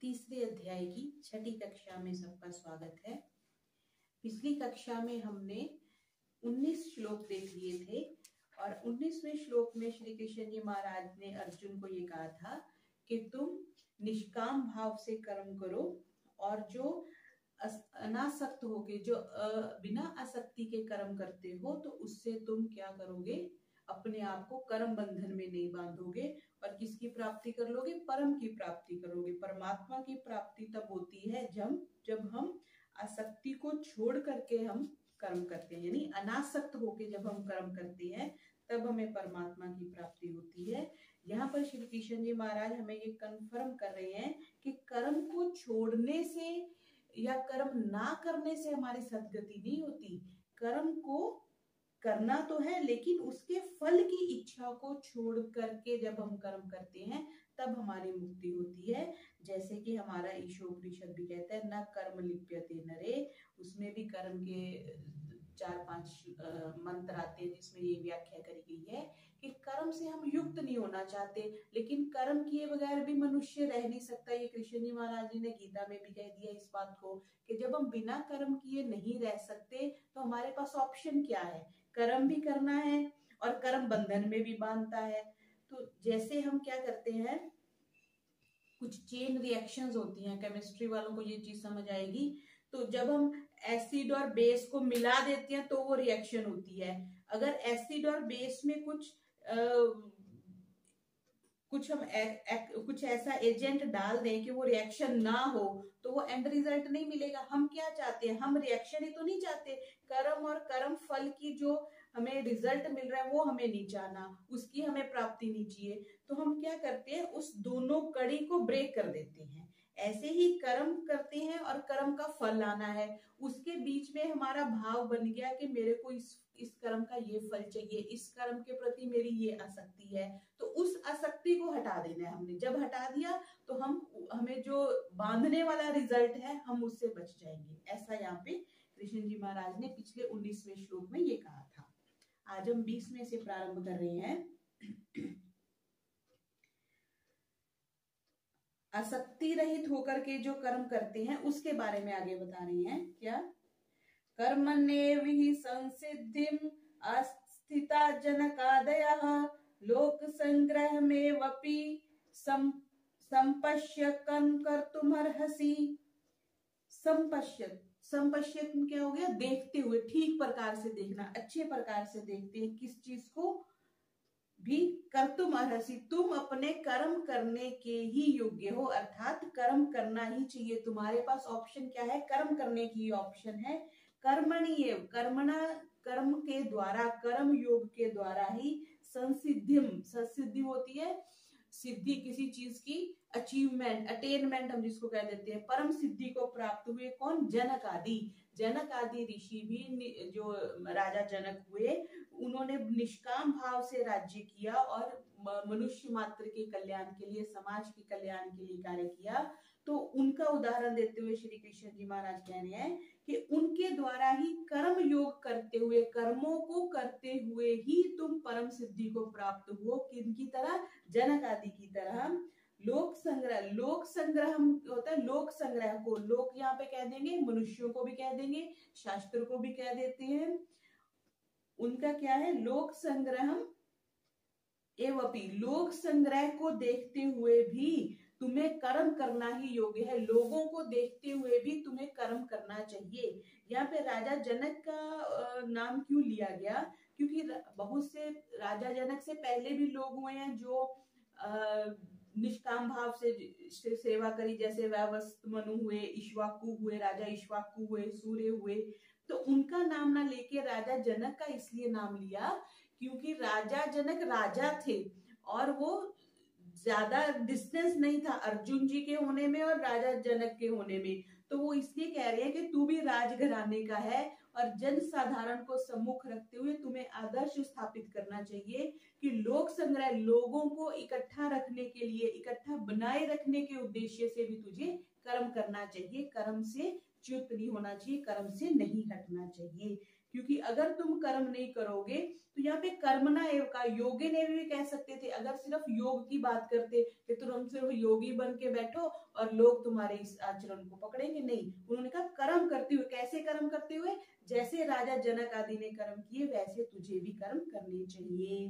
तीसरे अध्याय की छठी कक्षा में सबका स्वागत है। पिछली कक्षा में हमने 19 श्लोक देख लिए थे और 19वें श्लोक में श्री कृष्ण जी महाराज ने अर्जुन को ये कहा था कि तुम निष्काम भाव से कर्म करो और जो अनासक्त होके जो बिना आसक्ति के कर्म करते हो तो उससे तुम क्या करोगे, अपने आप को कर्म बंधन में नहीं बांधोगे और किसकी प्राप्ति कर लोगे, परम की प्राप्ति करोगे। परमात्मा की प्राप्ति तब होती है जब हम आसक्ति को छोड़ करके हम कर्म करते हैं, यानी अनासक्त होके जब हम कर्म करते हैं तब हमें परमात्मा की प्राप्ति होती है। यहाँ पर श्री कृष्ण जी महाराज हमें ये कन्फर्म कर रहे हैं कि कर्म को छोड़ने से या कर्म ना करने से हमारी सद्गति नहीं होती। कर्म को करना तो है लेकिन उसके फल की इच्छा को छोड़ करके जब हम कर्म करते हैं तब हमारी मुक्ति होती है। जैसे कि हमारा ईशोपनिषद भी कहता है न कर्म लिप्यते नरे, उसमें भी कर्म के 4-5 मंत्र आते हैं जिसमें ये व्याख्या करी गई है कि कर्म से हम युक्त नहीं होना चाहते, लेकिन कर्म किए बगैर भी मनुष्य रह नहीं सकता। ये कृष्ण जी महाराज जी ने गीता में भी कह दिया इस बात को कि जब हम बिना कर्म किए नहीं रह सकते तो हमारे पास ऑप्शन क्या है, कर्म भी करना है और कर्म बंधन में भी बांधता है। तो जैसे हम क्या करते हैं, कुछ चेन रिएक्शंस होती हैं, केमिस्ट्री वालों को ये चीज समझ आएगी। तो जब हम एसिड और बेस को मिला देते हैं तो वो रिएक्शन होती है। अगर एसिड और बेस में कुछ ऐसा एजेंट डाल दें कि वो रिएक्शन ना हो तो वो एंड रिजल्ट नहीं मिलेगा। हम क्या चाहते हैं, हम रिएक्शन ही तो नहीं चाहते, कर्म और कर्म फल की जो हमें रिजल्ट मिल रहा है वो हमें नहीं चाहना, उसकी हमें प्राप्ति नहीं चाहिए। तो हम क्या करते हैं, उस दोनों कड़ी को ब्रेक कर देते हैं। ऐसे ही कर्म करते हैं और कर्म का फल लाना है, उसके बीच में हमारा भाव बन गया कि मेरे को इस कर्म का ये फल चाहिए, इस कर्म के प्रति मेरी ये आसक्ति है, तो उस आसक्ति को हटा देना है हमने। जब हटा दिया तो हमें जो बांधने वाला रिजल्ट है हम उससे बच जाएंगे। ऐसा यहाँ पे कृष्ण जी महाराज ने पिछले 19वें श्लोक में ये कहा था। आज हम 20वें से प्रारंभ कर रहे हैं। आसक्ति रहित होकर के जो कर्म करते हैं उसके बारे में आगे बता रही हैं। क्या, कर्मण्येव संसिद्धिम अस्थिता जनकादयः लोक संग्रह में वपि संपश्य कर्तुमर्हसि। संपश्यत क्या हो गया, देखते हुए, ठीक प्रकार से देखना, अच्छे प्रकार से देखते हैं किस चीज को भी। कर्तुम अर्हसि, तुम अपने कर्म करने के ही योग्य हो, अर्थात कर्म करना ही चाहिए। तुम्हारे पास ऑप्शन क्या है, कर्म करने की ऑप्शन है। कर्मणीय, कर्म के द्वारा, कर्म योग के द्वारा ही संसिद्धि होती है, सिद्धि किसी चीज की, अचीवमेंट, अटेनमेंट हम जिसको कह देते हैं, परम सिद्धि को प्राप्त हुए कौन, जनक आदि ऋषि भी, जो राजा जनक हुए, उन्होंने निष्काम भाव से राज्य किया और मनुष्य मात्र के कल्याण के लिए, समाज के कल्याण के लिए कार्य किया। तो उनका उदाहरण देते हुए श्री कृष्ण जी महाराज कह रहे हैं कि उनके द्वारा ही कर्म योग करते हुए, कर्मों को करते हुए ही तुम परम सिद्धि को प्राप्त हुए। किनकी तरह, जनक आदि की तरह। लोक संग्रह होता है, लोक संग्रह को लोक यहाँ पे कह देंगे, मनुष्यों को भी कह देंगे, शास्त्र को भी कह देते हैं। उनका क्या है, लोक संग्रहम एवपि, लोक संग्रह को देखते हुए भी तुम्हें कर्म करना ही योग्य है। लोगों को देखते हुए भी तुम्हें कर्म करना चाहिए। यहाँ पे राजा जनक का नाम क्यों लिया गया, क्योंकि बहुत से राजा जनक से पहले भी लोग हुए हैं जो निष्काम भाव से सेवा करी, जैसे वैवस्वत मनु हुए, इक्ष्वाकु हुए, राजा इक्ष्वाकु हुए, सूर्य हुए। तो उनका नाम ना लेके राजा जनक का इसलिए नाम लिया क्योंकि राजा जनक राजा थे और वो ज्यादा डिस्टेंस नहीं था अर्जुन जी के होने में और राजा जनक के होने में। तो वो इसलिए कह रहे हैं कि तू भी राजघराने का है और जन साधारण को सम्मुख रखते हुए तुम्हें आदर्श स्थापित करना चाहिए कि लोक संग्रह, लोगों को इकट्ठा रखने के लिए, इकट्ठा बनाए रखने के उद्देश्य से भी तुझे कर्म करना चाहिए। कर्म से च्युत नहीं होना चाहिए, कर्म से नहीं हटना चाहिए। क्योंकि अगर तुम कर्म नहीं करोगे तो यहाँ पे कर्मणा एव का योगे ने भी कह सकते थे, अगर सिर्फ योग की बात करते कि तुम सिर्फ योगी बन के बैठो और लोग तुम्हारे इस आचरण को पकड़ेंगे, नहीं, उन्होंने कहा कर्म करते हुए। कैसे कर्म करते हुए? जैसे राजा जनक आदि ने कर्म किए वैसे तुझे भी कर्म करने चाहिए।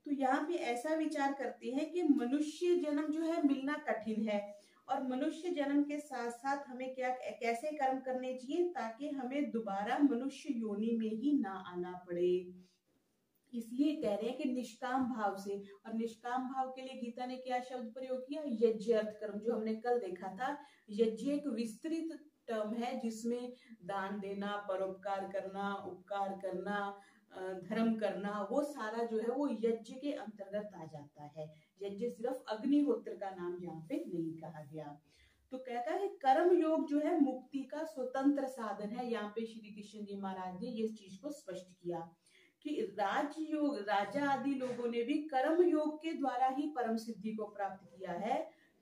तो यहाँ पे ऐसा विचार करते हैं कि मनुष्य जन्म जो है मिलना कठिन है, और मनुष्य जन्म के साथ साथ हमें क्या कैसे कर्म करने चाहिए ताकि हमें दोबारा मनुष्य योनि में ही ना आना पड़े। इसलिए कह रहे हैं कि निष्काम भाव से, और निष्काम भाव के लिए गीता ने क्या शब्द प्रयोग किया? यज्ञ अर्थ कर्म, जो हमने कल देखा था। यज्ञ एक विस्तृत टर्म है जिसमें दान देना, परोपकार करना, उपकार करना, धर्म करना, वो सारा जो है वो यज्ञ के अंतर्गत आ जाता है। यज्ञ सिर्फ अग्निहोत्र का नाम यहाँ पे नहीं कहा गया। तो कहता है कर्म योग जो है मुक्ति का स्वतंत्र साधन है। यहाँ पे श्री कृष्ण जी महाराज ने ये चीज को स्पष्ट किया कि राजयोग, राजा आदि लोगों ने भी कर्म योग के द्वारा ही परम सिद्धि को प्राप्त किया है।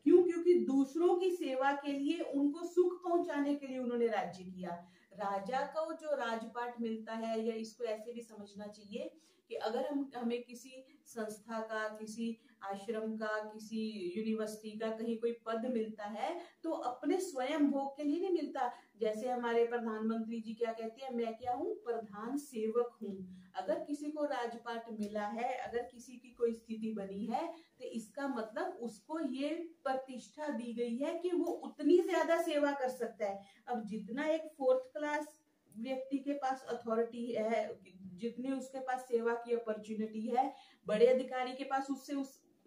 क्यों? क्योंकि दूसरों की सेवा के लिए, उनको सुख पहुंचाने के लिए उन्होंने राज्य किया। राजा को जो राजपाट मिलता है, या इसको ऐसे भी समझना चाहिए कि अगर हमें किसी संस्था का, किसी आश्रम का, किसी यूनिवर्सिटी का कहीं कोई पद मिलता है तो अपने स्वयं भोग के लिए नहीं मिलता। जैसे हमारे प्रधानमंत्री जी क्या कहते हैं, मैं क्या हूँ? प्रधान सेवक हूँ। अगर किसी को राजपाट मिला है, अगर किसी की कोई स्थिति बनी है, तो इसका मतलब उसको ये प्रतिष्ठा दी गई है कि वो उतनी ज्यादा सेवा कर सकता है। अब जितना एक 4th क्लास व्यक्ति के पास अथॉरिटी है, जितनी उसके पास सेवा की अपॉर्चुनिटी है, बड़े अधिकारी के पास उससे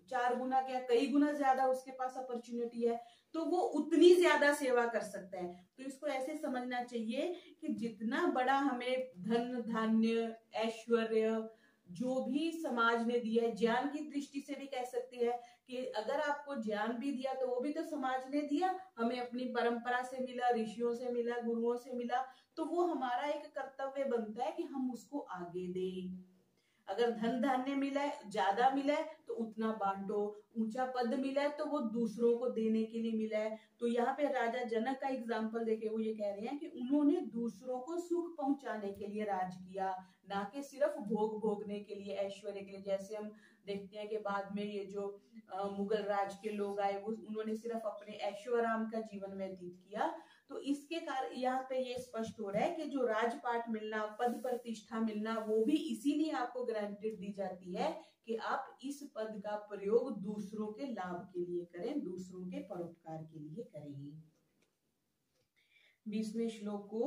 4 गुना या कई गुना ज्यादा उसके पास अपॉर्चुनिटी है, तो वो उतनी ज्यादा सेवा कर सकता है। तो इसको ऐसे समझना चाहिए कि जितना बड़ा हमें धन धान्य ऐश्वर्य जो भी समाज ने दिया है, ज्ञान की दृष्टि से भी कह सकते हैं कि अगर आपको ज्ञान भी दिया तो वो भी तो समाज ने दिया, हमें अपनी परंपरा से मिला, ऋषियों से मिला, गुरुओं से मिला, तो वो हमारा एक कर्तव्य बनता है कि हम उसको आगे दें। अगर धन धान्य मिला है, ज्यादा मिला है तो उतना बांटो, ऊंचा पद मिला है तो वो दूसरों को देने के लिए मिला है। तो यहाँ पे राजा जनक का एग्जाम्पल देके वो ये कह रहे हैं कि उन्होंने दूसरों को सुख पहुंचाने के लिए राज किया, ना कि सिर्फ भोग भोगने के लिए, ऐश्वर्य के लिए। जैसे हम देखते हैं कि बाद में ये जो मुगल राज के लोग आए, वो उन्होंने सिर्फ अपने ऐशोआराम का जीवन व्यतीत किया। तो इसके कारण यहाँ पे ये स्पष्ट हो रहा है कि जो राजपाट मिलना, पद प्रतिष्ठा मिलना, वो भी इसीलिए आपको ग्रांटेड दी जाती है कि आप इस पद का प्रयोग दूसरों के लाभ के लिए करें, दूसरों के परोपकार के लिए करें। 20वें श्लोक को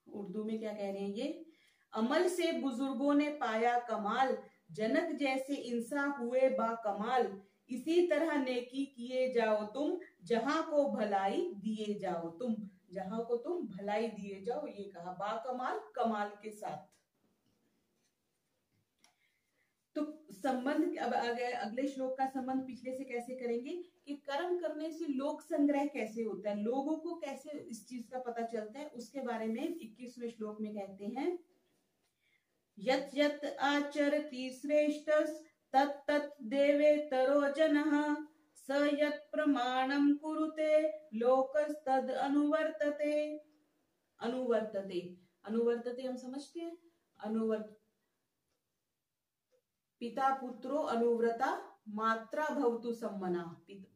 उर्दू में क्या कह रहे हैं ये? अमल से बुजुर्गों ने पाया कमाल, जनक जैसे इंसान हुए बा कमाल, इसी तरह नेकी किए जाओ तुम, जहां को भलाई दिए जाओ तुम। जहां को तुम भलाई दिए जाओ, ये कहा बाकमाल, कमाल के साथ। तो संबंध अब अगले श्लोक का संबंध पिछले से कैसे करेंगे कि कर्म करने से लोक संग्रह कैसे होता है, लोगों को कैसे इस चीज का पता चलता है, उसके बारे में 21वें श्लोक में कहते हैं, यत् यत् आचरति श्रेष्ठस् तत् तत् देवेतरो जनः, स यत् प्रमाणं कुरुते लोकस्तद् अनुवर्तते। अनुवर्तते, अनुवर्तते हम समझते हैं, अनुवर्त पिता पुत्रो अनुव्रता मात्रा भवतु सम्मना।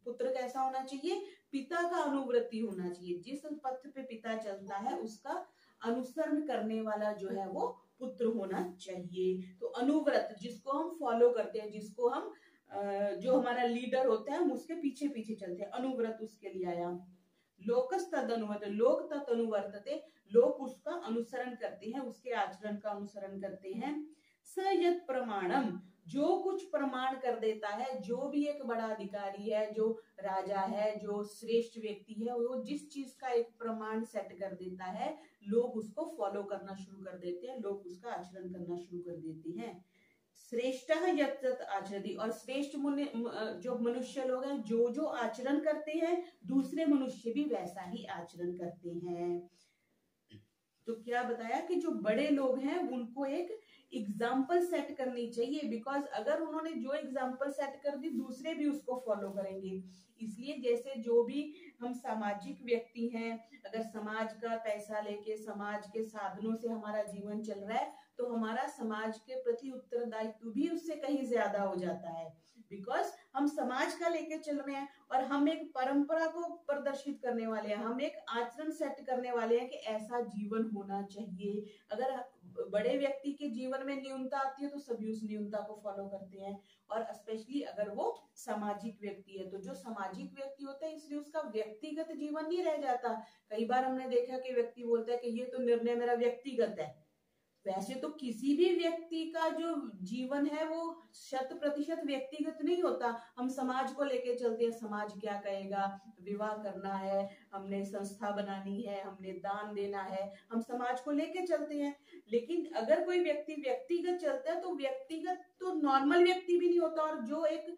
पुत्र कैसा होना चाहिए? पिता का अनुवृत्ति होना चाहिए। जिस पथ पे पिता चलता है उसका अनुसरण करने वाला जो है वो पुत्र होना चाहिए। तो अनुव्रत जिसको हम फॉलो करते हैं, जिसको हम जो हमारा लीडर होता है हम उसके पीछे पीछे चलते हैं, अनुव्रत उसके लिए आया। लोकस तद अनुवर्त, लोक तत् अनुवर्तते, लोग उसका अनुसरण करते हैं, उसके आचरण का अनुसरण करते हैं। स यत् प्रमाणम, जो कुछ प्रमाण कर देता है, जो भी एक बड़ा अधिकारी है, जो राजा है, जो श्रेष्ठ व्यक्ति है, वो जिस चीज का एक प्रमाण सेट कर देता है, लोग उसको फॉलो करना शुरू कर देते हैं, लोग उसका आचरण करना शुरू कर देते हैं। श्रेष्ठ यत् यत् आचरति, और श्रेष्ठ जो मनुष्य लोग हैं, जो जो आचरण करते हैं, दूसरे मनुष्य भी वैसा ही आचरण करते हैं। तो क्या बताया कि जो बड़े लोग हैं उनको एक एग्जाम्पल सेट करनी चाहिए, बिकॉज अगर उन्होंने जो एग्जाम्पल सेट कर दी दूसरे भी उसको फॉलो करेंगे। इसलिए जैसे जो भी हम सामाजिक व्यक्ति हैं, अगर समाज का पैसा लेके समाज के साधनों से हमारा जीवन चल रहा है तो हमारा समाज के प्रति उत्तरदायित्व भी उससे कहीं ज्यादा हो जाता है, बिकॉज हम समाज का लेके चल रहे हैं और हम एक परंपरा को प्रदर्शित करने वाले हैं, हम एक आचरण सेट करने वाले हैं कि ऐसा जीवन होना चाहिए। अगर बड़े व्यक्ति के जीवन में न्यूनता आती है तो सभी उस न्यूनता को फॉलो करते हैं, और स्पेशली अगर वो सामाजिक व्यक्ति है तो जो सामाजिक व्यक्ति होता है इसलिए उसका व्यक्तिगत जीवन नहीं रह जाता। कई बार हमने देखा कि व्यक्ति बोलता है कि ये तो निर्णय मेरा व्यक्तिगत है। वैसे तो किसी भी व्यक्ति का जो जीवन है वो 100% व्यक्तिगत नहीं होता, हम समाज को लेके चलते हैं, समाज क्या कहेगा, विवाह करना है, हमने संस्था बनानी है, हमने दान देना है, हम समाज को लेके चलते हैं। लेकिन अगर कोई व्यक्ति व्यक्तिगत चलता है तो व्यक्तिगत तो नॉर्मल व्यक्ति भी नहीं होता, और जो एक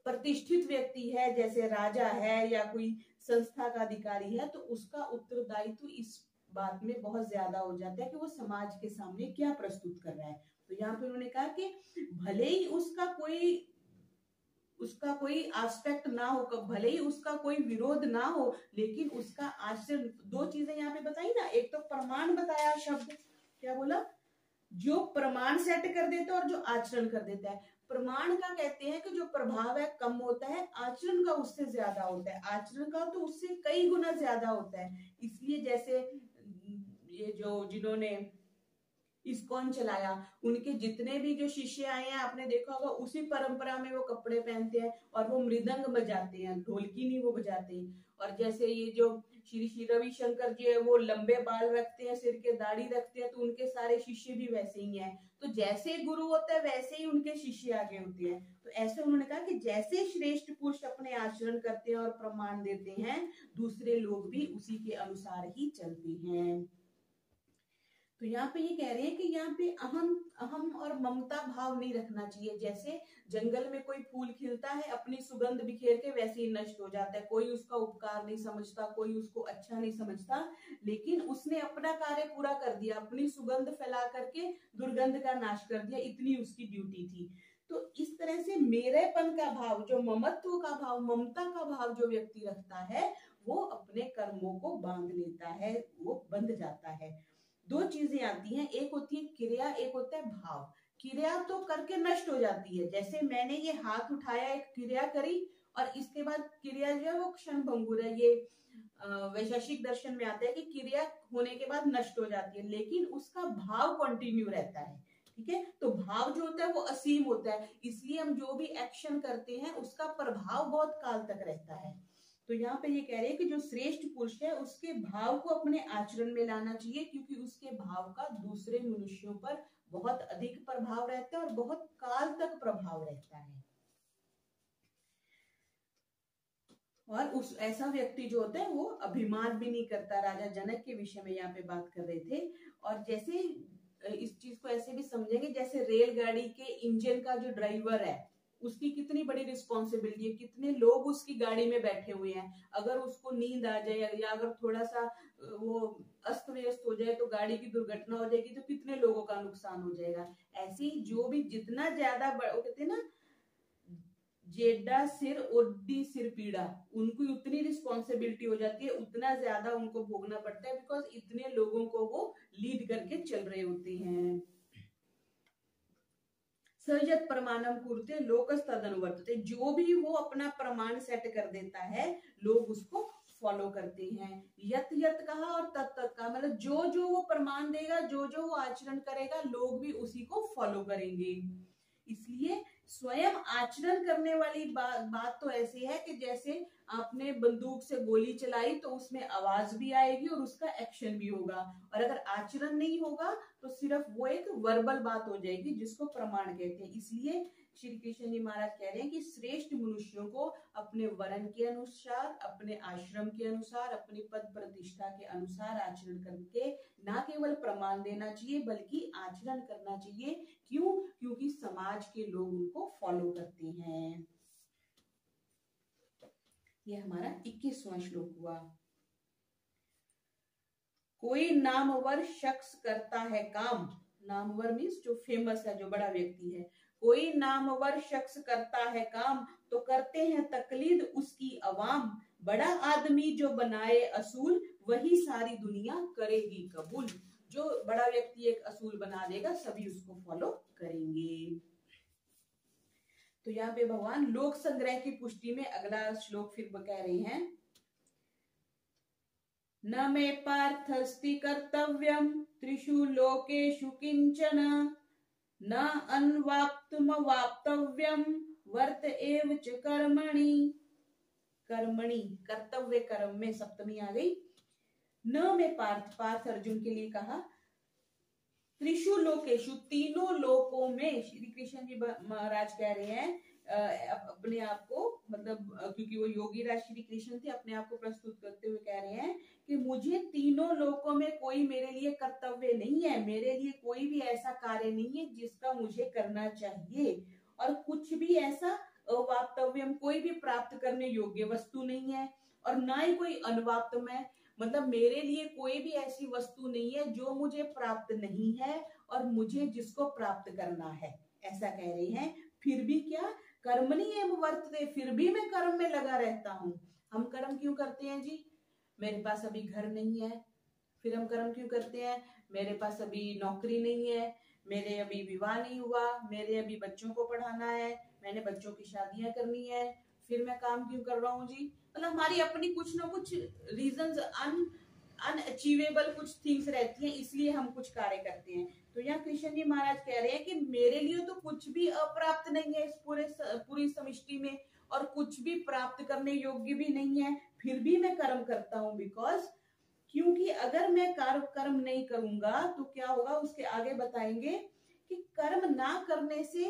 प्रतिष्ठित व्यक्ति है जैसे राजा है या कोई संस्था का अधिकारी है तो उसका उत्तरदायित्व इस बात में बहुत ज्यादा हो जाता है कि वो समाज के सामने क्या प्रस्तुत कर रहा है। तो यहाँ पे उन्होंने कहा कि भले ही उसका कोई एस्पेक्ट ना हो, भले ही उसका कोई विरोध ना हो, लेकिन उसका आचरण, दो चीजें यहाँ पे बताई ना, एक तो प्रमाण बताया, शब्द क्या बोला, जो प्रमाण सेट कर देता है और जो आचरण कर देता है। प्रमाण का कहते हैं कि जो प्रभाव है कम होता है, आचरण का उससे ज्यादा होता है, आचरण का तो उससे कई गुना ज्यादा होता है। इसलिए जैसे ये जो जिन्होंने इस्कॉन चलाया, उनके जितने भी जो शिष्य आए हैं आपने देखा होगा उसी परंपरा में वो कपड़े पहनते हैं और वो मृदंग बजाते हैं, ढोलकी नहीं वो बजाते। और जैसे ये जो श्री श्री रविशंकर जी है वो लंबे बाल रखते हैं, सिर के दाढ़ी रखते हैं, तो उनके सारे शिष्य भी वैसे ही हैं। तो जैसे गुरु होता है वैसे ही उनके शिष्य आगे होते हैं। तो ऐसे उन्होंने कहा कि जैसे श्रेष्ठ पुरुष अपने आचरण करते हैं और प्रमाण देते हैं, दूसरे लोग भी उसी के अनुसार ही चलते हैं। तो यहाँ पे ये कह रहे हैं कि यहाँ पे अहम और ममता भाव नहीं रखना चाहिए। जैसे जंगल में कोई फूल खिलता है, अपनी सुगंध बिखेर के वैसे ही नष्ट हो जाता है, कोई उसका उपकार नहीं समझता, कोई उसको अच्छा नहीं समझता, लेकिन उसने अपना कार्य पूरा कर दिया, अपनी सुगंध फैला करके दुर्गंध का नाश कर दिया, इतनी उसकी ड्यूटी थी। तो इस तरह से मेरेपन का भाव, जो ममत्व का भाव, ममता का भाव जो व्यक्ति रखता है वो अपने कर्मों को बांध लेता है, वो बंध जाता है। दो चीजें आती हैं, एक होती है क्रिया, एक होता है भाव। क्रिया तो करके नष्ट हो जाती है, जैसे मैंने ये हाथ उठाया, एक क्रिया करी और इसके बाद क्रिया जो है वो क्षण भंगुर है। ये वैशेषिक दर्शन में आता है कि क्रिया होने के बाद नष्ट हो जाती है, लेकिन उसका भाव कंटिन्यू रहता है। ठीक है, तो भाव जो होता है वो असीम होता है, इसलिए हम जो भी एक्शन करते हैं उसका प्रभाव बहुत काल तक रहता है। तो यहाँ पे ये कह रहे हैं कि जो श्रेष्ठ पुरुष है उसके भाव को अपने आचरण में लाना चाहिए, क्योंकि उसके भाव का दूसरे मनुष्यों पर बहुत अधिक प्रभाव रहता है और बहुत काल तक प्रभाव रहता है। और उस ऐसा व्यक्ति जो होता है वो अभिमान भी नहीं करता। राजा जनक के विषय में यहाँ पे बात कर रहे थे। और जैसे इस चीज को ऐसे भी समझेंगे, जैसे रेलगाड़ी के इंजन का जो ड्राइवर है उसकी कितनी बड़ी रिस्पॉन्सिबिलिटी है, कितने लोग उसकी गाड़ी में बैठे हुए हैं, अगर उसको नींद आ जाए या अगर थोड़ा सा वो अस्त व्यस्त हो जाए तो गाड़ी की दुर्घटना हो जाएगी तो कितने लोगों का नुकसान हो जाएगा। ऐसे ही जो भी जितना ज्यादा वो कहते हैं ना, जेडा सिर ओडी सिर पीड़ा, उनको उतनी रिस्पॉन्सिबिलिटी हो जाती है, उतना ज्यादा उनको भोगना पड़ता है, बिकॉज इतने लोगों को वो लीड करके चल रहे होते हैं। सहजत प्रमाणम कुरुते लोकस तदनुवर्तते, जो भी वो अपना प्रमाण सेट कर देता है लोग उसको फॉलो करते हैं। यत यत कहा और तत् तत् कहा, मतलब जो जो वो प्रमाण देगा, जो जो वो आचरण करेगा, लोग भी उसी को फॉलो करेंगे। इसलिए स्वयं आचरण करने वाली बात तो ऐसी है कि जैसे आपने बंदूक से गोली चलाई तो उसमें आवाज भी आएगी और उसका एक्शन भी होगा, और अगर आचरण नहीं होगा तो सिर्फ वो एक वर्बल बात हो जाएगी जिसको प्रमाण कहते हैं। इसलिए श्री कृष्ण जी महाराज कह रहे हैं कि श्रेष्ठ मनुष्यों को अपने वर्ण के अनुसार, अपने आश्रम के अनुसार, अपनी पद प्रतिष्ठा के अनुसार आचरण करके ना केवल प्रमाण देना चाहिए बल्कि आचरण करना चाहिए। क्यों? क्योंकि समाज के लोग उनको फॉलो करते हैं। ये हमारा 21वां श्लोक हुआ। कोई नामवर शख्स करता है काम, नामवर मीन्स जो फेमस है, जो बड़ा व्यक्ति है, कोई नामवर शख्स करता है काम तो करते हैं तकलीद उसकी अवाम, बड़ा आदमी जो बनाए असूल वही सारी दुनिया करेगी कबूल। जो बड़ा व्यक्ति एक असूल बना देगा सभी उसको फॉलो करेंगे। तो यहाँ पे भगवान लोक संग्रह की पुष्टि में अगला श्लोक फिर कह रहे हैं, न मे पार्थस्ति कर्तव्यम त्रिषु लोकेषु किंचन न अन्वाप्तुमवाप्तव्यम वर्त एव च कर्मणि। कर्मणि कर्तव्य कर्म में सप्तमी आ गई। न में पार्थ, पार्थ अर्जुन के लिए कहा, त्रिषु लोकेषु तीनों लोकों में। श्री कृष्ण जी महाराज कह रहे हैं अपने आप को, मतलब क्योंकि वो योगी राज श्री कृष्ण थे, अपने आप को प्रस्तुत करते हुए कह रहे हैं कि मुझे तीनों लोकों में कोई मेरे लिए कर्तव्य नहीं है, मेरे लिए कोई भी ऐसा कार्य नहीं है जिसका मुझे करना चाहिए, और कुछ भी ऐसा अवाप्तव्यम कोई भी प्राप्त करने योग्य वस्तु नहीं है, और ना ही कोई अनवाप्तम, मतलब मेरे लिए कोई भी ऐसी वस्तु नहीं है जो मुझे प्राप्त नहीं है और मुझे जिसको प्राप्त करना है, ऐसा कह रहे हैं। फिर भी क्या, कर्मणि एव वर्तते, फिर भी मैं कर्म में लगा रहता हूँ। हम कर्म क्यों करते हैं जी? मेरे पास अभी घर नहीं है। फिर हम कर्म क्यों करते हैं? मेरे पास अभी नौकरी नहीं है, मेरे अभी विवाह नहीं हुआ, मेरे अभी बच्चों को पढ़ाना है, मैंने बच्चों की शादियां करनी है। फिर मैं काम क्यों कर रहा हूँ जी? मतलब हमारी अपनी कुछ ना कुछ रीजंस, अनअचीवेबल कुछ थिंग्स रहती हैं, इसलिए हम कुछ कार्य करते हैं। तो यहाँ कृष्ण जी महाराज कह रहे हैं कि मेरे लिए तो कुछ भी अप्राप्त नहीं है इस पूरी सृष्टि में, और कुछ भी प्राप्त करने योग्य भी नहीं है, फिर भी मैं कर्म करता हूँ। बिकॉज क्योंकि अगर मैं कर्म नहीं करूंगा तो क्या होगा, उसके आगे बताएंगे कि कर्म ना करने से,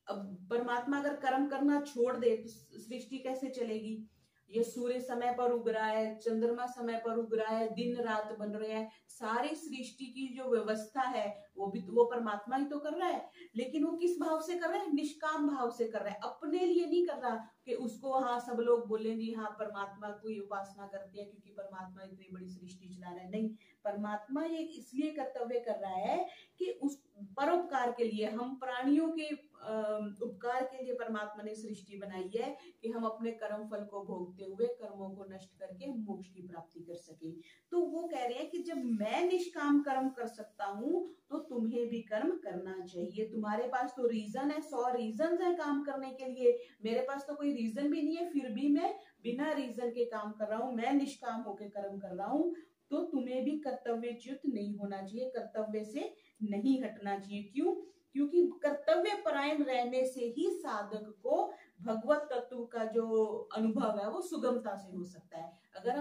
अब परमात्मा अगर कर्म करना छोड़ दे तो सृष्टि कैसे चलेगी? ये सूर्य समय पर उग रहा है, चंद्रमा समय पर उग रहा है, दिन रात बन रहे हैं, सारी सृष्टि की जो व्यवस्था है वो भी तो वो परमात्मा ही तो कर रहा है। लेकिन वो किस भाव से कर रहा है? निष्काम भाव से कर रहा है, अपने लिए नहीं कर रहा कि उसको हाँ सब लोग बोलेंगे हाँ परमात्मा की उपासना करते हैं क्योंकि परमात्मा इतनी बड़ी सृष्टि चला रहा है। नहीं, परमात्मा ये इसलिए कर्तव्य कर रहा है कि उस परोपकार के लिए, हम प्राणियों के उपकार के लिए परमात्मा ने सृष्टि बनाई है कि हम अपने कर्म फल को भोगते हुए कर्मों को नष्ट करके मोक्ष की प्राप्ति कर सके। तो वो कह रहे हैं कि जब मैं निष्काम कर्म कर सकता हूँ तो तुम्हें भी कर्म करना चाहिए। तुम्हारे पास तो रीजन है, 100 रीजन है काम करने के लिए, मेरे पास तो कोई रीजन भी नहीं है, फिर भी मैं बिना रीजन के काम कर रहा हूँ, मैं निष्काम होकर कर्म कर रहा हूँ। तो तुम्हें भी कर्तव्यच्युत नहीं होना चाहिए, कर्तव्य से नहीं हटना चाहिए। क्यों? क्योंकि कर्तव्य परायण रहने से ही साधक को भगवत तत्व का जो अनुभव है वो सुगमता से हो सकता है। अगर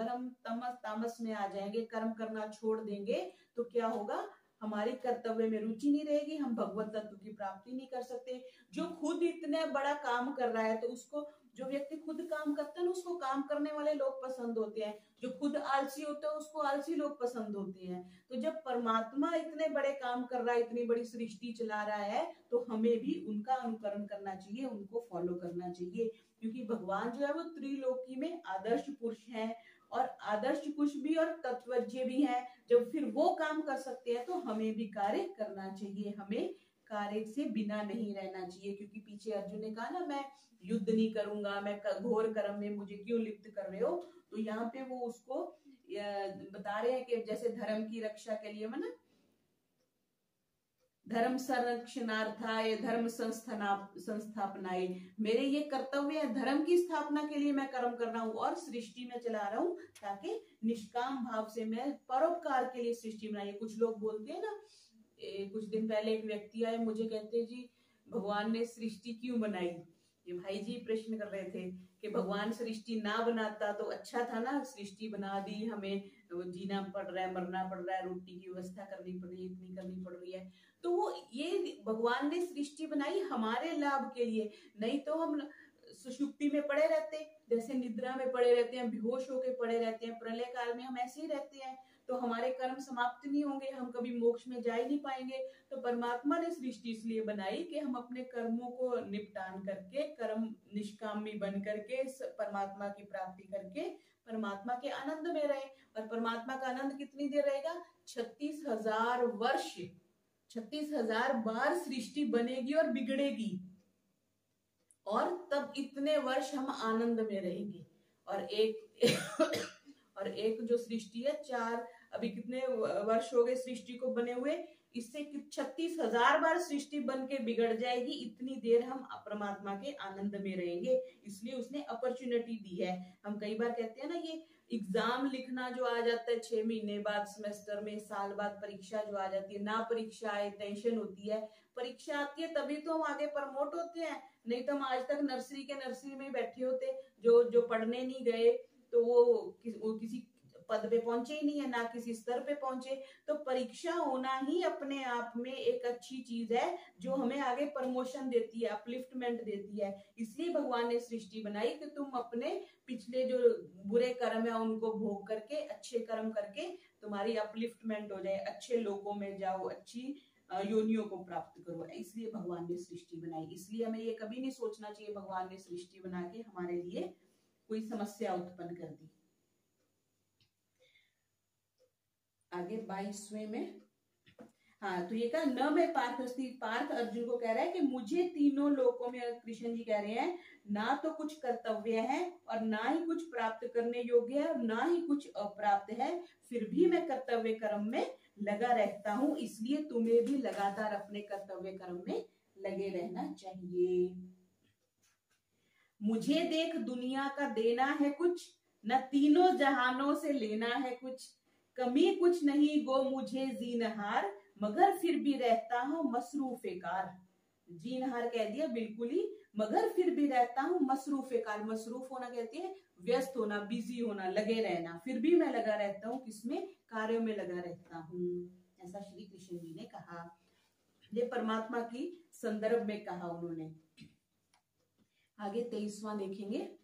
हम तामस में आ जाएंगे, कर्म करना छोड़ देंगे, तो क्या होगा, हमारी कर्तव्य में रुचि नहीं रहेगी, हम भगवत तत्व की प्राप्ति नहीं कर सकते। जो खुद इतने बड़ा काम कर रहा है तो उसको, जो व्यक्ति खुद काम करता है ना उसको काम करने वाले लोग पसंद होते हैं, जो खुद आलसी होता है उसको आलसी लोग पसंद होते हैं। तो जब परमात्मा इतने बड़े काम कर रहा है, इतनी बड़ी सृष्टि चला रहा है, तो हमें भी उनका अनुकरण करना चाहिए, उनको फॉलो करना चाहिए। क्योंकि भगवान जो है वो त्रिलोकी में आदर्श पुरुष हैं, और आदर्श पुरुष भी और तत्वज्ञ भी हैं। जब फिर वो काम कर सकते हैं तो हमें भी कार्य करना चाहिए, हमें कार्य से बिना नहीं रहना चाहिए। क्योंकि पीछे अर्जुन ने कहा ना, मैं युद्ध नहीं करूंगा, मैं घोर कर्म में मुझे क्यों लिप्त कर रहे हो? तो यहाँ पे वो उसको बता रहे हैं कि जैसे धर्म की रक्षा के लिए मैंने धर्म संरक्षणार्थाय धर्म संस्थापनाय, मेरे ये कर्तव्य है, धर्म की स्थापना के लिए मैं कर्म कर रहा हूँ और सृष्टि में चला रहा हूँ, ताकि निष्काम भाव से मैं परोपकार के लिए सृष्टि बनाई। कुछ लोग बोलते हैं ना, कुछ दिन पहले एक व्यक्ति आए, मुझे कहते जी भगवान ने सृष्टि क्यों बनाई? ये भाई जी प्रश्न कर रहे थे कि भगवान सृष्टि ना बनाता तो अच्छा था ना, सृष्टि बना दी, हमें जीना पड़ रहा है, मरना पड़ रहा है, रोटी की व्यवस्था करनी पड़ रही है, इतनी करनी पड़ रही है। तो वो ये भगवान ने सृष्टि बनाई हमारे लाभ के लिए, नहीं तो हम सुषुप्ति में पड़े रहते, जैसे निद्रा में पड़े रहते हैं, बेहोश होके पड़े रहते हैं, प्रलय काल में हम ऐसे ही रहते हैं, तो हमारे कर्म समाप्त नहीं होंगे, हम कभी मोक्ष में जा ही नहीं पाएंगे। तो परमात्मा ने सृष्टि इसलिए बनाई कि हम अपने कर्मों को निपटान करके, कर्म निष्कामी बन करके, परमात्मा की प्राप्ति करके परमात्मा के आनंद में रहे। और परमात्मा का आनंद कितनी देर रहेगा? 36,000 वर्ष, 36,000 बार सृष्टि बनेगी और बिगड़ेगी। और तब इतने वर्ष हम आनंद में रहेंगे। और एक जो सृष्टि है, चार, अभी कितने वर्ष हो गए सृष्टि को बने हुए, इससे 36,000 बार सृष्टि बन के बिगड़ जाएगी, इतनी देर हम परमात्मा के आनंद में रहेंगे। इसलिए उसने अपॉर्चुनिटी दी है। हम कई बार कहते हैं ना, ये एग्जाम लिखना जो आ जाता है 6 महीने बाद, सेमेस्टर में, साल बाद परीक्षा जो आ जाती है, ना परीक्षा आए टेंशन होती है, परीक्षा आती है तभी तो हम आगे प्रमोट होते हैं, नहीं तो हम आज तक नर्सरी के नर्सरी में बैठे होते, जो पढ़ने नहीं गए तो वो किसी पद पे पहुंचे ही नहीं है, ना किसी स्तर पे पहुंचे। तो परीक्षा होना ही अपने आप में एक अच्छी चीज है, जो हमें आगे प्रमोशन देती है, अपलिफ्टमेंट देती है। इसलिए भगवान ने सृष्टि बनाई कि तुम अपने पिछले जो बुरे कर्म है उनको भोग करके, अच्छे कर्म करके तुम्हारी अपलिफ्टमेंट हो जाए, अच्छे लोगों में जाओ, अच्छी योनियों को प्राप्त करो। इसलिए भगवान ने सृष्टि बनाई। इसलिए हमें ये कभी नहीं सोचना चाहिए भगवान ने सृष्टि बना के हमारे लिए कोई समस्या उत्पन्न कर दी। आगे 22वें में, हाँ, तो ये कहा न मैं पार्थ अस्ति, पार्थ अर्जुन को कह रहा है कि मुझे तीनों लोकों में, कृष्ण जी कह रहे हैं, ना तो कुछ कर्तव्य है और ना ही कुछ प्राप्त करने योग्य है और ना ही कुछ अप्राप्त है, फिर भी मैं कर्तव्य कर्म में लगा रहता हूं। इसलिए तुम्हें भी लगातार अपने कर्तव्य कर्म में लगे रहना चाहिए। मुझे देख दुनिया का देना है कुछ, न तीनों जहानों से लेना है कुछ, कमी कुछ नहीं गो मुझे जीनहार, मगर फिर भी रहता हूं मसरूफेकार। जीनहार कह दिया बिल्कुल ही, मगर फिर भी रहता हूं मसरूफेकार। मसरूफ होना कहते हैं व्यस्त होना, बिजी होना, लगे रहना। फिर भी मैं लगा रहता हूं, किसमें? कार्यों में लगा रहता हूं, ऐसा श्री कृष्ण जी ने कहा। ये परमात्मा की संदर्भ में कहा उन्होंने। आगे 23वां देखेंगे।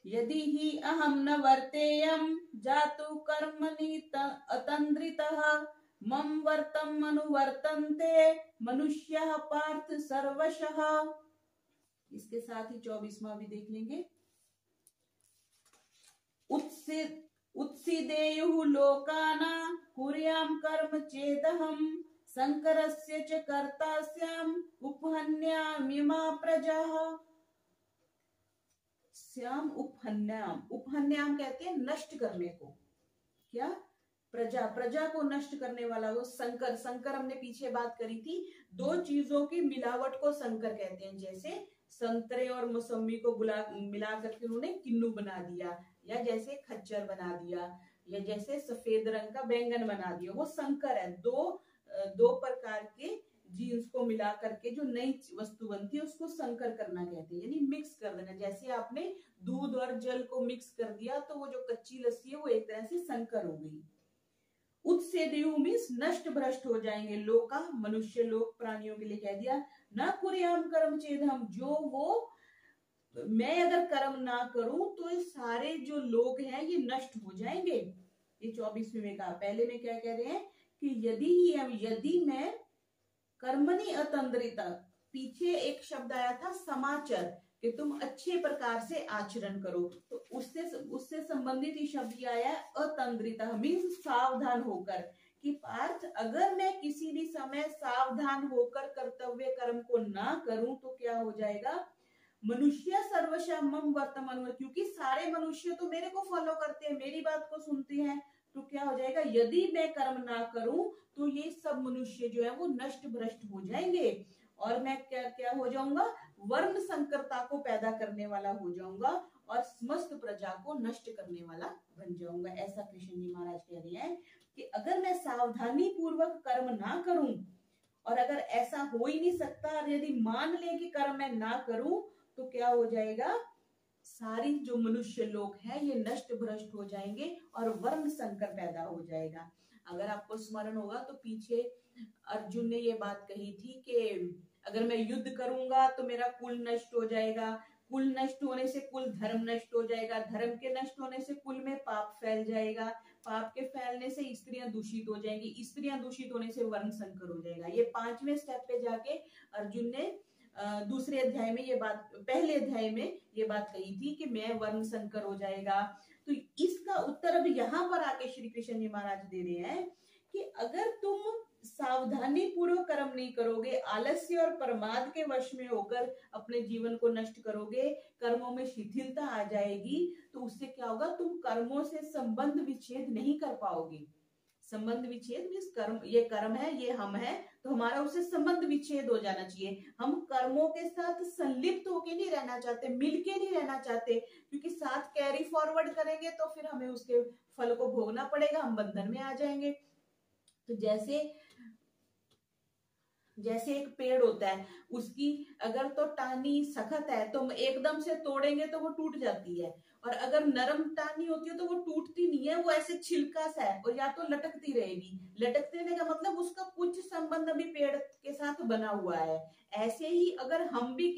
यदि ही अहम न वर्तेयम जातु कर्मणि अतंद्रितः मम वर्तम अनुवर्तन्ते मनुष्यः पार्थ सर्वशः। इसके साथ ही 24वां भी देख लेंगे। उत्सिदेयुः लोकाना कुर्याम कर्म चेदहम संकरस्य च कर्तास्याम उपहन्यामिमा प्रजाः। श्याम उपहन्याम, उपहन्याम कहते हैं नष्ट करने को। क्या? प्रजा, प्रजा को नष्ट करने वाला वो संकर। संकर हमने पीछे बात करी थी, दो चीजों की मिलावट को संकर कहते हैं। जैसे संतरे और मौसमी को मिला करके उन्होंने किन्नू बना दिया, या जैसे खच्चर बना दिया, या जैसे सफेद रंग का बैंगन बना दिया, वो संकर है। दो प्रकार के जीन्स को मिला करके जो नई वस्तु बनती है उसको संकर करना कहते हैं, यानी मिक्स कर देना। जैसे आपने दूध और जल को मिक्स कर दिया तो वो जो कच्ची लस्सी है वो एक तरह से संकर हो गई। उत्सेदेयु मींस नष्ट भ्रष्ट हो जाएंगे। लोका, मनुष्य लोक, प्राणियों के लिए कह दिया। न कुर्याम कर्म चेदहम, जो वो मैं अगर कर्म ना करूं तो ये सारे जो लोग हैं ये नष्ट हो जाएंगे। ये 24वें में कहा। पहले में क्या कह रहे हैं कि यदि मैं कर्मणि अतंद्रिता, पीछे एक शब्द आया था समाचर, कि तुम अच्छे प्रकार से आचरण करो, तो उससे संबंधित ही शब्द आया अतंद्रिता, मीन्स सावधान होकर। कि पार्थ, अगर मैं किसी भी समय सावधान होकर कर्तव्य कर्म को ना करूं तो क्या हो जाएगा? मनुष्य सर्वशः मम वर्तमान, क्योंकि सारे मनुष्य तो मेरे को फॉलो करते हैं, मेरी बात को सुनते हैं, तो क्या हो जाएगा? यदि मैं कर्म ना करूं तो ये सब मनुष्य जो है वो नष्ट भ्रष्ट हो जाएंगे, और मैं क्या हो जाऊंगा? वर्ण संकरता को पैदा करने वाला हो जाऊंगा और समस्त प्रजा को नष्ट करने वाला बन जाऊंगा। ऐसा कृष्ण जी महाराज कह रहे हैं कि अगर मैं सावधानी पूर्वक कर्म ना करूं, और अगर ऐसा हो ही नहीं सकता, और यदि मान ले कि कर्म मैं ना करूं, तो क्या हो जाएगा? सारी जो मनुष्य लोग हैं ये नष्ट भ्रष्ट हो जाएंगे और वर्ण संकर पैदा हो जाएगा। अगर आपको स्मरण होगा तो पीछे अर्जुन ने ये बात कही थी कि अगर मैं युद्ध करूंगा तो मेरा कुल नष्ट हो जाएगा, कुल नष्ट होने से कुल धर्म नष्ट हो जाएगा, धर्म के नष्ट होने से कुल में पाप फैल जाएगा, पाप के फैलने से स्त्रियां दूषित हो जाएंगी, स्त्रियां दूषित होने से वर्ण संकर हो जाएगा। ये 5वें स्टेप पे जाके अर्जुन ने दूसरे अध्याय में ये बात, पहले अध्याय में ये बात कही थी कि मैं वर्ण संकर हो जाएगा। तो इसका उत्तर अब यहाँ पर आके श्री कृष्ण जी महाराज दे रहे हैं कि अगर तुम सावधानी पूर्वक कर्म नहीं करोगे, आलस्य और प्रमाद के वश में होकर अपने जीवन को नष्ट करोगे, कर्मों में शिथिलता आ जाएगी, तो उससे क्या होगा, तुम कर्मों से संबंध विच्छेद नहीं कर पाओगे। संबंध विच्छेद मीन्स कर्म, ये कर्म है, ये हम है, तो हमारा उससे संबंध विच्छेद हो जाना चाहिए। हम कर्मों के साथ संलिप्त होके नहीं रहना चाहते, मिलके नहीं रहना चाहते, क्योंकि साथ कैरी फॉरवर्ड करेंगे तो फिर हमें उसके फल को भोगना पड़ेगा, हम बंधन में आ जाएंगे। तो जैसे एक पेड़ होता है, उसकी अगर तो टाहनी सख्त है तो एकदम से तोड़ेंगे तो वो टूट जाती है, और अगर नरम टाहनी होती है तो वो टूटती नहीं है, वो ऐसे छिलका सा है और या तो लटकती रहेगी। लटकते रहने का मतलब उसका कुछ संबंध अभी पेड़ के साथ बना हुआ है। ऐसे ही अगर हम भी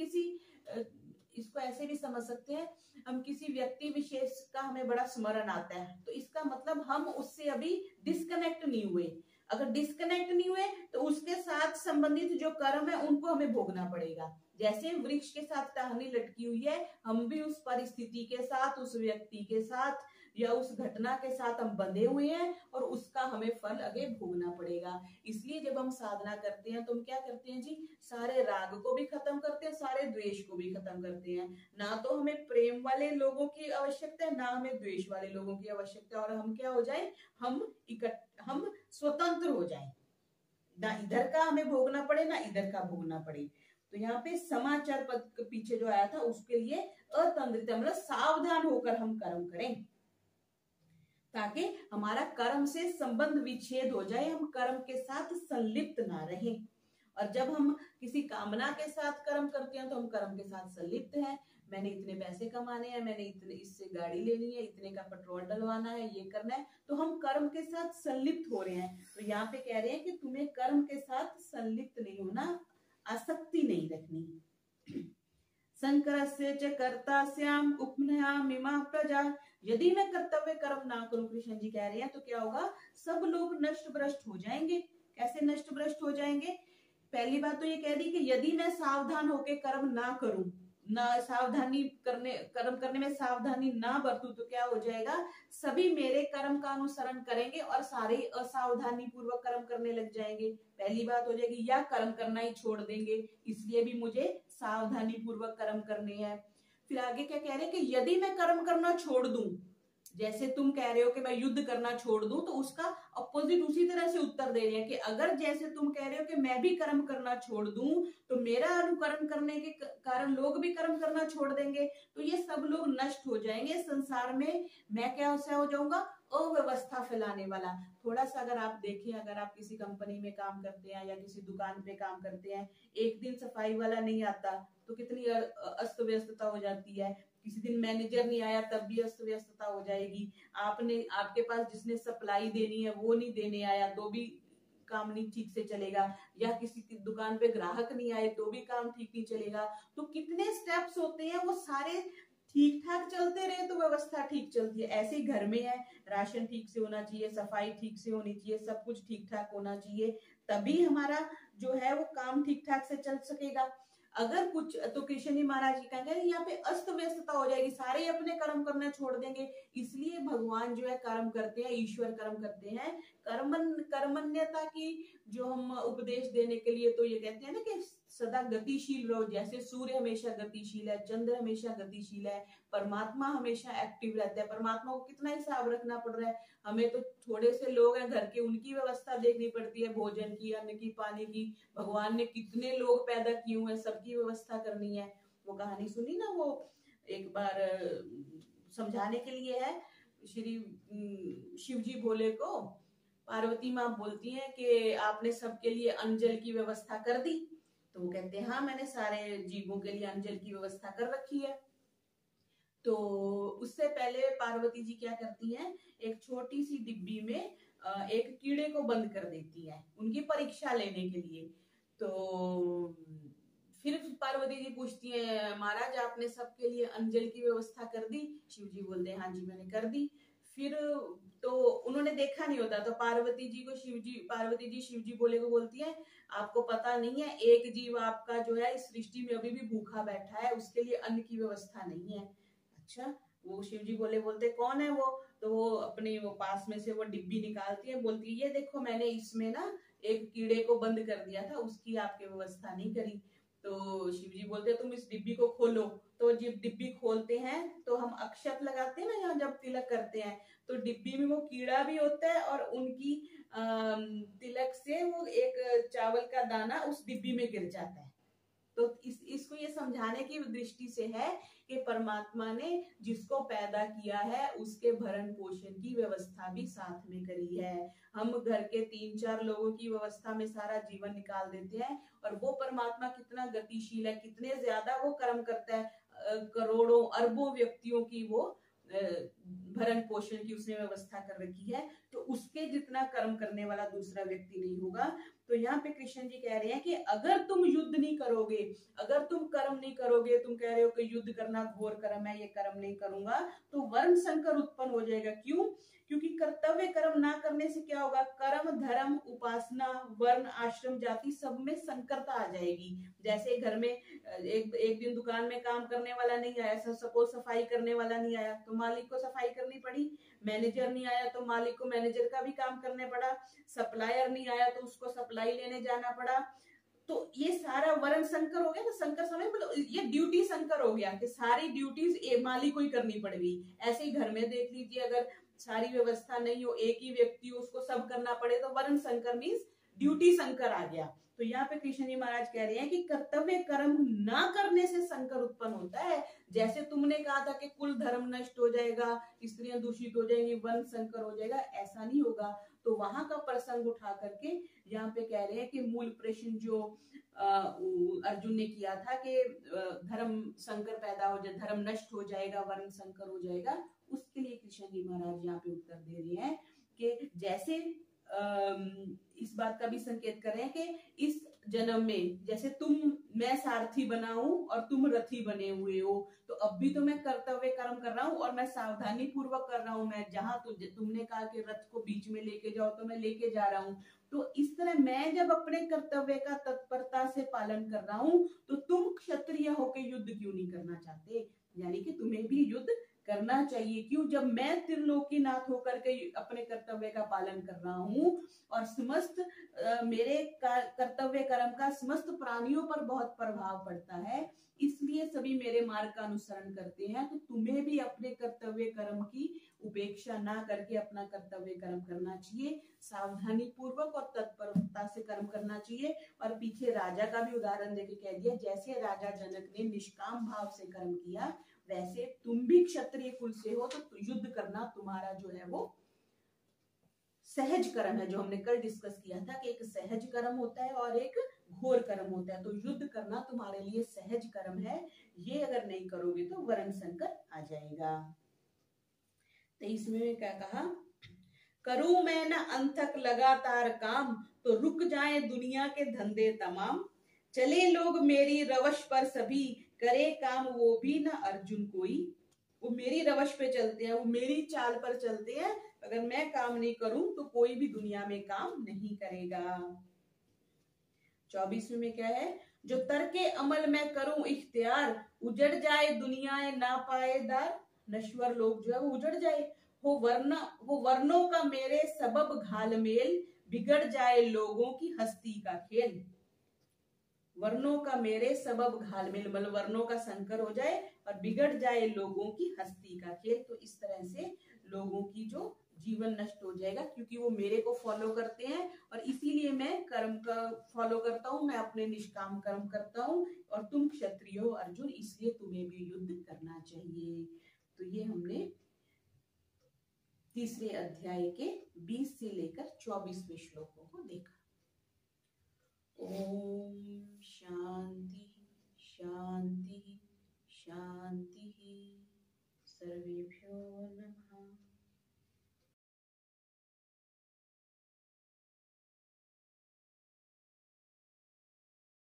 इसको ऐसे भी समझ सकते हैं, हम किसी व्यक्ति विशेष का हमें बड़ा स्मरण आता है, तो इसका मतलब हम उससे अभी डिस्कनेक्ट नहीं हुए। अगर डिस्कनेक्ट नहीं हुए तो उसके साथ संबंधित जो कर्म है उनको हमें भोगना पड़ेगा। जैसे वृक्ष के साथ टहनी लटकी हुई है, हम भी उस परिस्थिति के साथ, उस व्यक्ति के साथ या उस घटना के साथ हम बंधे हुए हैं, और उसका हमें फल आगे भोगना पड़ेगा। इसलिए जब हम साधना करते हैं तो हम क्या करते हैं जी, सारे राग को भी खत्म करते हैं, सारे द्वेष को भी खत्म करते हैं। ना तो हमें प्रेम वाले लोगों की आवश्यकता है, ना हमें द्वेष वाले लोगों की आवश्यकता है, और हम क्या हो जाए, हम स्वतंत्र हो जाए, ना इधर का हमें भोगना पड़े ना इधर का भोगना पड़े। तो यहाँ पे समाचार पद के पीछे जो आया था उसके लिए अतंद्रिता, मतलब सावधान होकर हम कर्म करें, ताकि हमारा कर्म से संबंध विच्छेद हो जाए, हम कर्म के साथ संलिप्त ना रहें। और जब हम किसी कामना के साथ कर्म करते हैं तो हम कर्म के साथ संलिप्त हैं। मैंने इतने पैसे कमाने हैं, मैंने इतने इससे गाड़ी लेनी है, इतने का पेट्रोल डलवाना है, ये करना है, तो हम कर्म के साथ संलिप्त हो रहे हैं। तो यहाँ पे कह रहे हैं कि तुम्हें कर्म के साथ संलिप्त नहीं होना, आसक्ति नहीं रखनी। संकरस्य च कर्तास्याम उपनयामिमा प्रजा, यदि मैं कर्तव्य कर्म ना करूं, कृष्ण जी कह रहे हैं, तो क्या होगा, सब लोग नष्ट भ्रष्ट हो जाएंगे। कैसे नष्ट भ्रष्ट हो जाएंगे? पहली बात तो ये कह दी कि यदि मैं सावधान होकर कर्म ना करूं, ना कर्म करने में सावधानी ना बरतूं, तो क्या हो जाएगा, सभी मेरे कर्म का अनुसरण करेंगे और सारे असावधानी पूर्वक कर्म करने लग जाएंगे। पहली बात हो जाएगी, या कर्म करना ही छोड़ देंगे, इसलिए भी मुझे सावधानी पूर्वक कर्म करने हैं। फिर आगे क्या कह रहे हैं कि यदि मैं कर्म करना छोड़ दूं, जैसे तुम कह रहे हो कि मैं युद्ध करना छोड़ दूं, तो उसका अपोजिट उसी तरह से उत्तर दे रहे हैं कि अगर जैसे तुम कह रहे हो कि मैं भी कर्म करना छोड़ दूं, तो मेरा अनुकरण करने के कारण लोग भी कर्म करना छोड़ देंगे, तो ये सब लोग नष्ट हो जाएंगे संसार में। मैं क्या हो जाऊंगा, अव्यवस्था फैलाने वाला। थोड़ा सा अगर आप देखें, अगर आप किसी कंपनी में काम करते हैं या किसी दुकान पे काम करते हैं, एक दिन सफाई वाला नहीं आता तो कितनी अस्त व्यस्तता हो जाती है। किसी दिन मैनेजर नहीं आया तब भी अस्त व्यस्तता हो जाएगी। आपके पास जिसने सप्लाई देनी है वो नहीं देने आया तो भी काम नहीं ठीक से चलेगा, या किसी की दुकान पे ग्राहक नहीं आए तो भी काम ठीक नहीं चलेगा। तो कितने स्टेप्स होते हैं, वो सारे ठीक ठाक चलते रहे तो व्यवस्था ठीक चलती है। ऐसे ही घर में है, राशन ठीक से होना चाहिए, सफाई ठीक से होनी चाहिए, सब कुछ ठीक ठाक होना चाहिए, तभी हमारा जो है वो काम ठीक ठाक से चल सकेगा। अगर कुछ, तो कृष्ण जी महाराज जी कहेंगे यहाँ पे अस्त व्यस्तता हो जाएगी, सारे अपने कर्म करना छोड़ देंगे। इसलिए भगवान जो है कर्म करते हैं, ईश्वर कर्म करते हैं। कर्मण्यता की जो हम उपदेश देने के लिए तो ये कहते हैं ना कि सदा गतिशील रहो, जैसे सूर्य हमेशा गतिशील है, चंद्र हमेशा गतिशील है, परमात्मा हमेशा एक्टिव रहता है। परमात्मा को कितना हिसाब रखना पड़ रहा है, हमें तो थोड़े से लोग हैं घर के, उनकी व्यवस्था देखनी पड़ती है, भोजन की, अन्न की, पानी की। भगवान ने कितने लोग पैदा किए हुए हैं, सबकी व्यवस्था करनी है। वो कहानी सुनी ना, वो एक बार समझाने के लिए है, श्री शिव जी भोले को पार्वती माँ बोलती हैं कि आपने सबके लिए अंजल की व्यवस्था कर दी, तो वो कहते हैं हाँ मैंने सारे जीवों के लिए अंजल की व्यवस्था कर रखी है। तो उससे पहले पार्वती जी क्या करती हैं, एक छोटी सी डिब्बी में एक कीड़े को बंद कर देती है उनकी परीक्षा लेने के लिए। तो फिर पार्वती जी पूछती है, महाराज आपने सबके लिए अंजल की व्यवस्था कर दी? शिव जी बोलते हैं हाँ जी मैंने कर दी। फिर तो उन्होंने देखा नहीं होता, तो पार्वती जी शिव जी भोले को बोलती है, आपको पता नहीं है एक जीव आपका जो है इस सृष्टि में अभी भी भूखा बैठा है, उसके लिए अन्न की व्यवस्था नहीं है। अच्छा, वो शिव जी बोलते कौन है वो? तो वो अपने वो पास में से वो डिब्बी निकालती है, बोलती है ये देखो मैंने इसमें ना एक कीड़े को बंद कर दिया था, उसकी आपके व्यवस्था नहीं करी। तो शिव जी बोलते हैं तुम इस डिब्बी को खोलो। तो जब डिब्बी खोलते हैं तो हम अक्षत लगाते हैं ना, यहाँ जब तिलक करते हैं तो डिब्बी में वो कीड़ा भी होता है और उनकी तिलक से वो एक चावल का दाना उस डिब्बी में गिर जाता है। तो इसको ये समझाने की दृष्टि से है कि परमात्मा ने जिसको पैदा किया है उसके भरण पोषण की व्यवस्था भी साथ में करी है। हम घर के 3-4 लोगों की व्यवस्था में सारा जीवन निकाल देते हैं, और वो परमात्मा कितना गतिशील है, कितने ज्यादा वो कर्म करता है, करोड़ों अरबों व्यक्तियों की वो भरण पोषण की उसने व्यवस्था कर रखी है। तो उसके जितना कर्म करने वाला दूसरा व्यक्ति नहीं होगा। तो यहाँ पे कृष्ण जी कह रहे हैं कि अगर तुम युद्ध नहीं करोगे, अगर तुम कर्म नहीं करोगे, तुम कह रहे हो कि युद्ध करना घोर कर्म है, ये कर्म नहीं करूंगा, तो वर्ण संकर उत्पन्न हो जाएगा। क्यों? क्योंकि कर्तव्य कर्म ना करने से क्या होगा, कर्म धर्म उपासना वर्ण आश्रम जाति सब में संकरता आ जाएगी। जैसे घर में एक दिन दुकान में काम करने वाला नहीं आया, सपोज सफाई करने वाला नहीं आया तो मालिक को सफाई करनी पड़ी, मैनेजर नहीं आया तो मालिक को मैनेजर का भी काम करने पड़ा, सप्लायर नहीं आया तो उसको सप्लाई लेने जाना पड़ा। तो ये सारा वर्ण संकर हो गया ना, संकर समय मतलब ये ड्यूटी संकर हो गया कि सारी ड्यूटीज मालिक को ही करनी पड़ेगी। ऐसे ही घर में देख लीजिए, अगर सारी व्यवस्था नहीं हो, एक ही व्यक्ति हो, उसको सब करना पड़े, तो वर्ण संकर मीन्स ड्यूटी संकर आ गया। तो यहाँ पे कृष्ण जी महाराज कह रहे हैं कि कर्तव्य कर्म ना करने से संकर उत्पन्न होता है। जैसे तुमने कहा था कि कुल धर्म नष्ट हो जाएगा, स्त्रियां दूषित हो जाएंगी, वर्ण संकर हो जाएगा, ऐसा नहीं होगा। तो वहां का प्रसंग उठा करके यहाँ पे कह रहे हैं कि मूल प्रश्न जो अर्जुन ने किया था कि धर्म संकर पैदा हो जाए, धर्म नष्ट हो जाएगा, वर्ण संकर हो जाएगा, उसके लिए कृष्ण जी महाराज यहाँ पे उत्तर दे रहे हैं कि जैसे इस बात का भी संकेत कर रहे हैं कि इस जन्म में जैसे मैं सारथी बना हूं और तुम रथी बने हुए हो, तो अब भी तो मैं कर्तव्य कर्म कर रहा हूं और मैं सावधानी पूर्वक कर रहा हूं। मैं जहां तुमने कहा कि रथ को बीच में लेके जाओ तो मैं लेके जा रहा हूं। तो इस तरह मैं जब अपने कर्तव्य का तत्परता से पालन कर रहा हूं, तो तुम क्षत्रिय होकर युद्ध क्यों नहीं करना चाहते? यानी कि तुम्हें भी युद्ध करना चाहिए। क्यों? जब मैं त्रिलोकीनाथ होकर के अपने कर्तव्य का पालन कर रहा हूं और समस्त मेरे कर्तव्य कर्म का समस्त प्राणियों पर बहुत प्रभाव पड़ता है, इसलिए सभी मेरे मार्ग का अनुसरण करते हैं, तो तुम्हें भी अपने कर्तव्य कर्म की उपेक्षा ना करके अपना कर्तव्य कर्म करना चाहिए, सावधानी पूर्वक और तत्परता से कर्म करना चाहिए। और पीछे राजा का भी उदाहरण देके कह दिया, जैसे राजा जनक ने निष्काम भाव से कर्म किया, वैसे तुम भी क्षत्रिय कुल से हो, तो युद्ध करना तुम्हारा जो है वो सहज कर्म है। जो हमने कल डिस्कस किया था कि एक सहज कर्म होता है और एक घोर कर्म होता है। तो युद्ध करना तुम्हारे लिए सहज कर्म है, ये अगर नहीं करोगे तो वर्ण संकर आ जाएगा। 23 में क्या कहा, करूं मैं न अंतक लगातार काम, तो रुक जाए दुनिया के धंधे तमाम, चले लोग मेरी रवश पर सभी, करे काम वो भी न अर्जुन कोई। वो मेरी रवश पे चलते हैं, वो मेरी चाल पर चलते हैं, अगर मैं काम नहीं करूं तो कोई भी दुनिया में काम नहीं करेगा। 24 में क्या है, जो तरके अमल में करूं इख्तियार, उजड़ जाए दुनियाए ना पाएदार। नश्वर लोग जो है वो उजड़ जाए, वो वर्णों का मेरे सबब घालमेल, बिगड़ जाए लोगों की हस्ती का खेल। वर्णों का मेरे सबब घालमेल मतलब वर्णों का संकर हो जाए और बिगड़ जाए लोगों की हस्ती का खेल। तो इस तरह से लोगों की जो जीवन नष्ट हो जाएगा, क्योंकि वो मेरे को फॉलो करते हैं और इसीलिए मैं कर्म का फॉलो करता हूँ, मैं अपने निष्काम कर्म करता हूँ। और तुम क्षत्रिय हो अर्जुन, इसलिए तुम्हें भी युद्ध करना चाहिए। तो ये हमने तीसरे अध्याय के 20 से लेकर 24वें श्लोकों को देखा। ओम शांति शांति शांति। सर्वेभ्यो